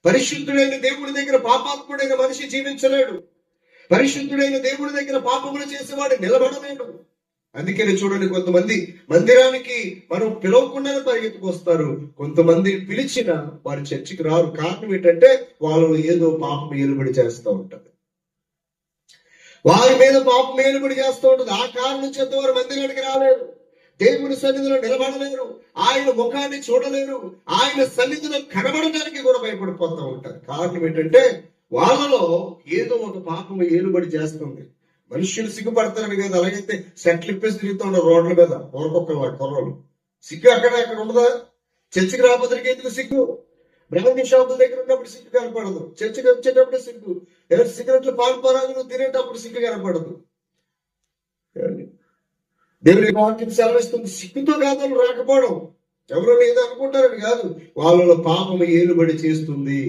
పరిశుద్ధుడైన దేవుడి దగ్గర పాపాత్ముడైన మనిషి జీవించలేడు. పరిశుద్ధుడైన దేవుడి దగ్గర పాపములు చేసేవాడు నిలబడలేడు. అందుకని చూడండి, కొంతమంది మందిరానికి మనం పిలవకుండానే పరిగెత్తుకొస్తారు, కొంతమంది పిలిచిన వారి చర్చికి రారు. కారణం ఏంటంటే వాళ్ళు ఏదో పాపం ఏలుబడి చేస్తూ ఉంటారు, వారి మీద పాపం ఏలుబడి చేస్తూ ఉంటుంది. ఆ కారణం చేత వారు మందిరానికి రాలేరు, దేవుని సన్నిధిలో నిలబడలేరు, ఆయన ముఖాన్ని చూడలేరు, ఆయన సన్నిధిలో కనబడడానికి కూడా భయపడిపోతూ ఉంటారు. కారణం ఏంటంటే వాళ్ళలో ఏదో ఒక పాపం ఏలుబడి చేస్తుంది. మనుషులు సిగ్గుపడతారని కదా, అలాగైతే సెట్లు ఇప్పేసి తిరుగుతూ ఉన్నారు రోడ్ల మీద పొరకొక్క కుర్రోళ్ళు. సిగ్గు అక్కడ ఉండదా? చర్చికి రాబోతులకి ఎందుకు సిగ్గు? బ్రాహ్మణి షాపుల దగ్గర ఉన్నప్పుడు సిగ్గు కనపడదు, చర్చికి వచ్చేటప్పుడు సిగ్గు, సిగరెట్లు పాల్పరాగులు తినేటప్పుడు సిగ్గు కనపడదు. దేవుని వాక్యం సెలవిస్తుంది, సిగ్గుతో కాదు రాకపోవడం. ఎవరో ఏదో అనుకుంటారని కాదు, వాళ్ళలో పాపం ఏలుబడి చేస్తుంది.